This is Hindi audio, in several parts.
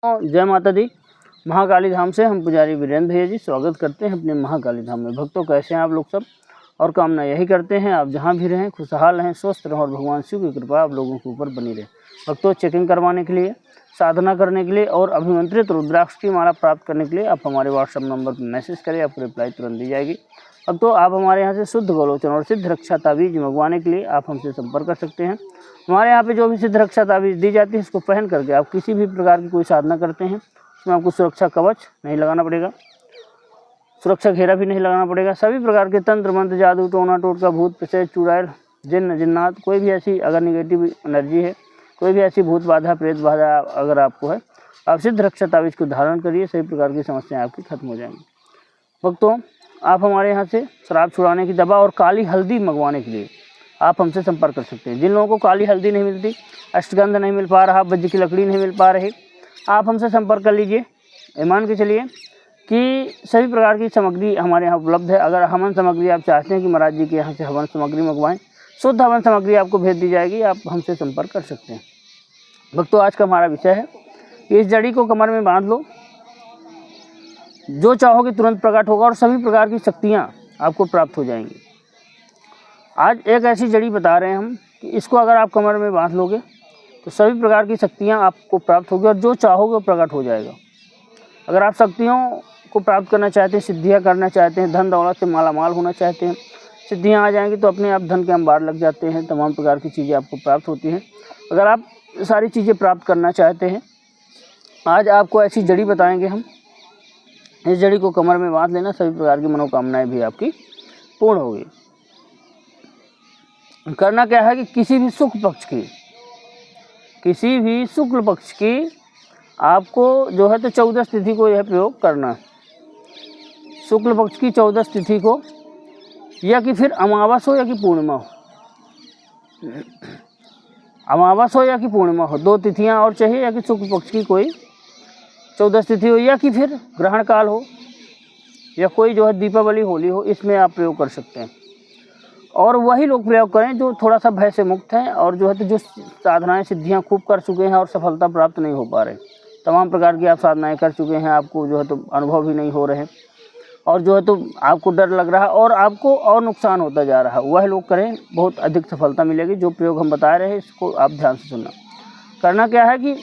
जय माता दी। महाकाली धाम से हम पुजारी वीरेंद्र भैया जी स्वागत करते हैं अपने महाकाली धाम में। भक्तों, कैसे हैं आप लोग सब? और कामना यही करते हैं आप जहां भी रहें खुशहाल रहें, स्वस्थ रहें और भगवान शिव की कृपा आप लोगों के ऊपर बनी रहे। भक्तों, चेकिंग करवाने के लिए, साधना करने के लिए और अभिमंत्रित रुद्राक्ष की माला प्राप्त करने के लिए आप हमारे व्हाट्सएप नंबर पर मैसेज करें, आपको रिप्लाई तुरंत दी जाएगी। अब तो आप हमारे यहाँ से शुद्ध गोलोचन और सिद्ध रक्षा तावीज मंगवाने के लिए आप हमसे संपर्क कर सकते हैं। हमारे यहाँ पे जो भी सिद्ध रक्षा तावीज दी जाती है इसको पहन करके आप किसी भी प्रकार की कोई साधना करते हैं उसमें आपको सुरक्षा कवच नहीं लगाना पड़ेगा, सुरक्षा घेरा भी नहीं लगाना पड़ेगा। सभी प्रकार के तंत्र मंत्र, जादू, टोना टोटका, भूत प्रेत, चुड़ैल, जिन्न जिन्नात, कोई भी ऐसी अगर निगेटिव एनर्जी है, कोई भी ऐसी भूत बाधा, प्रेत बाधा अगर आपको है, आप सिद्ध रक्षा तावीज को धारण करिए, सभी प्रकार की समस्याएं आपकी खत्म हो जाएंगी। भक्तों, आप हमारे यहाँ से शराब छुड़ाने की दवा और काली हल्दी मंगवाने के लिए आप हमसे संपर्क कर सकते हैं। जिन लोगों को काली हल्दी नहीं मिलती, अष्टगंध नहीं मिल पा रहा, वज्र की लकड़ी नहीं मिल पा रही, आप हमसे संपर्क कर लीजिए। मान के चलिए कि सभी प्रकार की सामग्री हमारे यहाँ उपलब्ध है। अगर हवन सामग्री आप चाहते हैं कि महाराज जी के यहाँ से हवन सामग्री मंगवाएं, शुद्ध हवन सामग्री आपको भेज दी जाएगी, आप हमसे संपर्क कर सकते हैं। भक्तों, आज का हमारा विषय है कि इस जड़ी को कमर में बांध लो, जो चाहोगे तुरंत प्रकट होगा और सभी प्रकार की शक्तियाँ आपको प्राप्त हो जाएंगी। आज एक ऐसी जड़ी बता रहे हैं हम कि इसको अगर आप कमर में बांध लोगे तो सभी प्रकार की शक्तियाँ आपको प्राप्त होगी और जो चाहोगे वो प्रकट हो जाएगा। अगर आप शक्तियों को प्राप्त करना चाहते हैं, सिद्धियाँ करना चाहते हैं, धन दौलत से मालामाल होना चाहते हैं, सिद्धियाँ आ जाएंगी तो अपने आप धन के अंबार लग जाते हैं, तमाम प्रकार की चीज़ें आपको प्राप्त होती हैं। अगर आप सारी चीज़ें प्राप्त करना चाहते हैं, आज आपको ऐसी जड़ी बताएंगे हम। इस जड़ी को कमर में बांध लेना, सभी प्रकार की मनोकामनाएं भी आपकी पूर्ण होगी। करना क्या है कि किसी भी शुक्ल पक्ष की आपको जो है तो 14 तिथि को यह प्रयोग करना है। शुक्ल पक्ष की 14 तिथि को, या कि फिर अमावस हो या कि पूर्णिमा हो, अमावस हो या कि पूर्णिमा हो, 2 तिथियां और चाहिए, या कि शुक्ल पक्ष की कोई 14 तिथि हो, या कि फिर ग्रहण काल हो, या कोई जो है दीपावली होली हो, इसमें आप प्रयोग कर सकते हैं। और वही लोग प्रयोग करें जो थोड़ा सा भय से मुक्त हैं और जो है तो जो साधनाएं सिद्धियां खूब कर चुके हैं और सफलता प्राप्त नहीं हो पा रहे। तमाम प्रकार की आप साधनाएं कर चुके हैं, आपको जो है तो अनुभव भी नहीं हो रहे और जो है तो आपको डर लग रहा है और आपको और नुकसान होता जा रहा है, वह लोग करें, बहुत अधिक सफलता मिलेगी। जो प्रयोग हम बता रहे हैं इसको आप ध्यान से सुनना। करना क्या है कि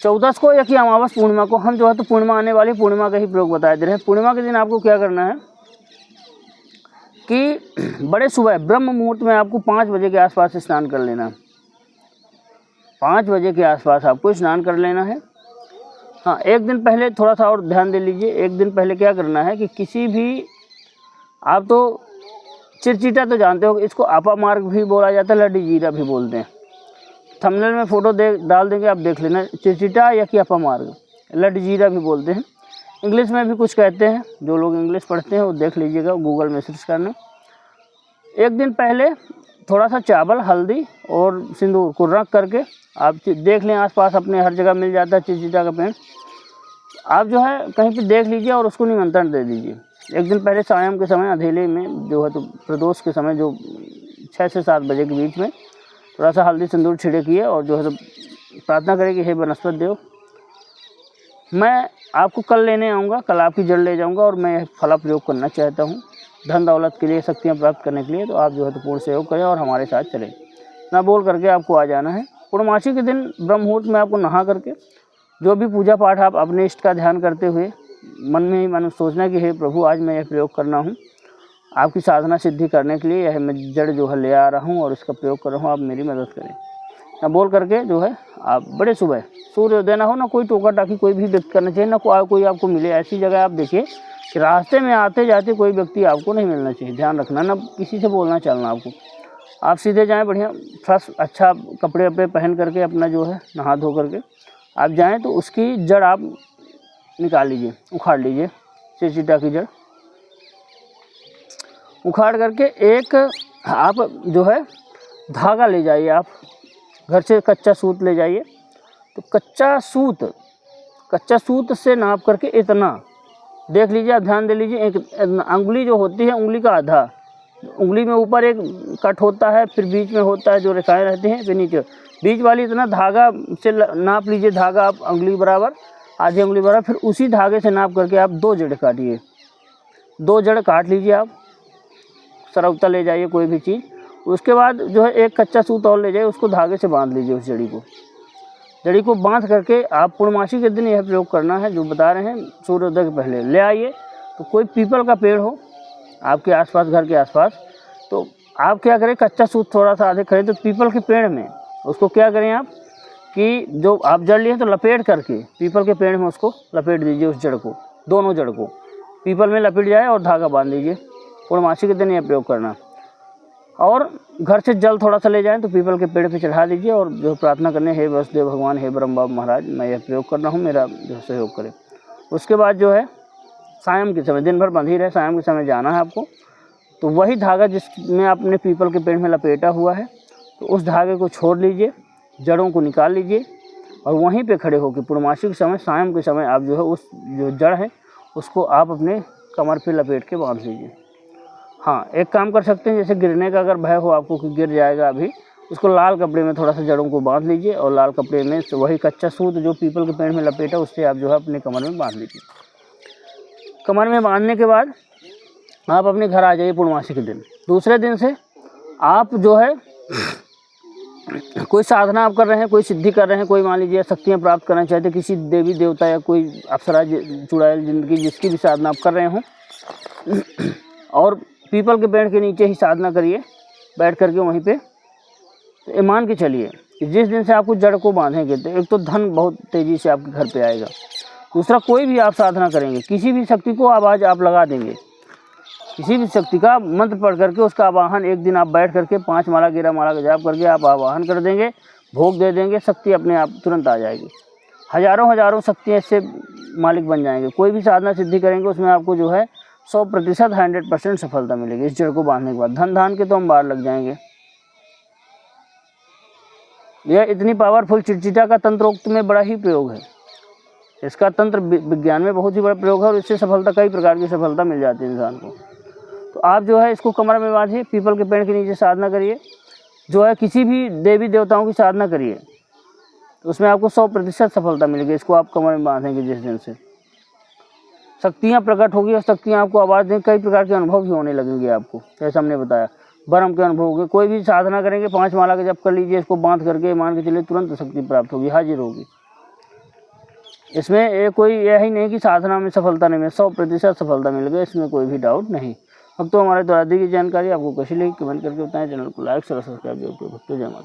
14 को या कि अमावस पूर्णिमा को, हम जो है तो पूर्णिमा आने वाली पूर्णिमा का ही प्रयोग बताए दे रहे हैं। पूर्णिमा के दिन आपको क्या करना है कि बड़े सुबह ब्रह्म मुहूर्त में आपको 5 बजे के आसपास स्नान कर लेना है। 5 बजे के आसपास आपको स्नान कर लेना है। हाँ, एक दिन पहले थोड़ा सा और ध्यान दे लीजिए। एक दिन पहले क्या करना है कि किसी भी, आप तो चिरचिटा तो जानते हो, इसको आपा मार्ग भी बोला जाता है, लड्डी जीरा भी बोलते हैं। थंबनेल में फ़ोटो डाल देंगे, आप देख लेना, चिरचिटा या कि आपा मार्ग, लड्डी जीरा भी बोलते हैं। इंग्लिश में भी कुछ कहते हैं, जो लोग इंग्लिश पढ़ते हैं वो देख लीजिएगा, गूगल में सर्च करना। एक दिन पहले थोड़ा सा चावल, हल्दी और सिंदूर को रख करके आप देख लें, आसपास अपने हर जगह मिल जाता है चिरचिटा का पेड़, आप जो है कहीं पे देख लीजिए और उसको निमंत्रण दे दीजिए। एक दिन पहले सायं के समय अंधेले में जो है तो प्रदोष के समय, जो 6 से 7 बजे के बीच में थोड़ा सा हल्दी सिंदूर छिड़किए और जो है तो प्रार्थना करें कि हे वनस्पति देव, मैं आपको कल लेने आऊँगा, कल आपकी जड़ ले जाऊँगा और मैं फला प्रयोग करना चाहता हूँ धन दौलत के लिए, शक्तियाँ प्राप्त करने के लिए, तो आप जो है तो पूर्ण सहयोग करें और हमारे साथ चलें। ना बोल करके आपको आ जाना है। पूर्णमासी के दिन ब्रह्म मुहूर्त में आपको नहा करके जो भी पूजा पाठ आप अपने इष्ट का ध्यान करते हुए मन में ही मन सोचना कि हे प्रभु, आज मैं यह प्रयोग करना हूँ आपकी साधना सिद्धि करने के लिए, यह मैं जड़ जो है ले आ रहा हूँ और इसका प्रयोग कर रहा हूँ, आप मेरी मदद करें। ना बोल करके जो है आप बड़े सुबह, सूर्योदय ना हो, ना कोई टोका टाकी कोई भी व्यक्ति करना चाहिए, ना कोई आपको मिले। ऐसी जगह आप देखिए कि रास्ते में आते जाते कोई व्यक्ति आपको नहीं मिलना चाहिए, ध्यान रखना। ना किसी से बोलना चलना आपको, आप सीधे जाएं, बढ़िया फ्रेश अच्छा कपड़े वपड़े पहन करके अपना जो है नहा धो करके आप जाएं, तो उसकी जड़ आप निकाल लीजिए, उखाड़ लीजिए, चिरचिटा की जड़ उखाड़ करके एक आप जो है धागा ले जाइए, आप घर से कच्चा सूत ले जाइए। तो कच्चा सूत से नाप करके इतना देख लीजिए, आप ध्यान दे लीजिए, एक अंगुली जो होती है, उंगली का आधा उंगली में ऊपर एक कट होता है, फिर बीच में होता है जो रेखाएं रहती हैं, फिर नीचे बीच वाली इतना धागा से नाप लीजिए, धागा आप उंगली बराबर, आधी उंगली बराबर, फिर उसी धागे से नाप करके आप 2 जड़ काटिए। 2 जड़ काट लीजिए आप, सरौता ले जाइए कोई भी चीज़। उसके बाद जो है एक कच्चा सूत और ले जाइए, उसको धागे से बांध लीजिए। उस जड़ी को बांध करके आप पूर्णमासी के दिन यह प्रयोग करना है जो बता रहे हैं, सूर्योदय के पहले ले आइए। तो कोई पीपल का पेड़ हो आपके आसपास, घर के आसपास, तो आप क्या करें, कच्चा सूत थोड़ा सा आधे खड़े, तो पीपल के पेड़ में उसको क्या करें आप कि जो आप जड़ लिए तो लपेट करके पीपल के पेड़ में उसको लपेट दीजिए। उस जड़ को, दोनों जड़ को पीपल में लपेट जाए और धागा बांध लीजिए। पूर्णमासी के दिन यह प्रयोग करना। और घर से जल थोड़ा सा ले जाएं तो पीपल के पेड़ पे चढ़ा दीजिए और जो प्रार्थना करने, हे वसुदेव भगवान, हे ब्रह्म बाबा महाराज, मैं यह प्रयोग कर रहा हूँ, मेरा जो सहयोग करें। उसके बाद जो है शाम के समय, दिन भर बंध ही रहे, शाम के समय जाना है आपको। तो वही धागा जिसमें आपने पीपल के पेड़ में लपेटा हुआ है, तो उस धागे को छोड़ लीजिए, जड़ों को निकाल लीजिए और वहीं पे खड़े होकर पूर्णमासी के समय, शाम के समय आप जो है उस जो जड़ है उसको आप अपने कमर पे लपेट के बांध लीजिए। हाँ, एक काम कर सकते हैं, जैसे गिरने का अगर भय हो आपको कि गिर जाएगा अभी, उसको लाल कपड़े में थोड़ा सा जड़ों को बांध लीजिए और लाल कपड़े में वही कच्चा सूत जो पीपल के पेड़ में लपेटा उससे आप जो है अपने कमर में बांध लीजिए। कमर में बांधने के बाद आप अपने घर आ जाइए पूर्णमासी के दिन। दूसरे दिन से आप जो है कोई साधना आप कर रहे हैं, कोई सिद्धि कर रहे हैं, कोई मान लीजिए शक्तियाँ प्राप्त करना चाहते, किसी देवी देवता या कोई अप्सरा चुड़ैल जिंदगी जिसकी भी साधना आप कर रहे हों, और पीपल के पेड़ के नीचे ही साधना करिए बैठ करके वहीं पे। तो ये मान के चलिए कि जिस दिन से आपको जड़ को बांधेंगे तो एक तो धन बहुत तेज़ी से आपके घर पे आएगा। दूसरा, कोई भी आप साधना करेंगे, किसी भी शक्ति को आवाज़ आप लगा देंगे, किसी भी शक्ति का मंत्र पढ़ करके उसका आवाहन एक दिन आप बैठ करके 5 माला 11 माला का जाप करके आप आवाहन कर देंगे, भोग दे देंगे, शक्ति अपने आप तुरंत आ जाएगी। हजारों शक्तियाँ इससे मालिक बन जाएंगे। कोई भी साधना सिद्धि करेंगे उसमें आपको जो है 100% 100% सफलता मिलेगी। इस जड़ को बांधने के बाद धन धान के तो हम बाहर लग जाएंगे। यह इतनी पावरफुल चिटचिटा का तंत्रोक्त में बड़ा ही प्रयोग है। इसका तंत्र विज्ञान में बहुत ही बड़ा प्रयोग है और इससे सफलता, कई प्रकार की सफलता मिल जाती है इंसान को। तो आप जो है इसको कमर में बांधिए, पीपल के पेड़ के नीचे साधना करिए, जो है किसी भी देवी देवताओं की साधना करिए, तो उसमें आपको 100% सफलता मिलेगी। इसको आप कमर में बांधेंगे जिस दिन से, शक्तियाँ प्रकट होगी और शक्तियाँ आपको आवाज़ देंगे, कई प्रकार के अनुभव भी होने लगेंगे आपको, जैसे हमने बताया ब्रह्म के अनुभव होंगे। कोई भी साधना करेंगे 5 माला का जप कर लीजिए, इसको बांध करके मान के चलिए तुरंत शक्ति प्राप्त होगी, हाजिर होगी। इसमें कोई यही नहीं कि साधना में सफलता नहीं मिले, 100% सफलता मिलेगी, इसमें कोई भी डाउट नहीं। अब तो हमारे द्वारा दी गई जानकारी आपको कैसी लगी कमेंट करके बताएं। चैनल को लाइक और सब्सक्राइब जरूर करें। भक्तों जय माता।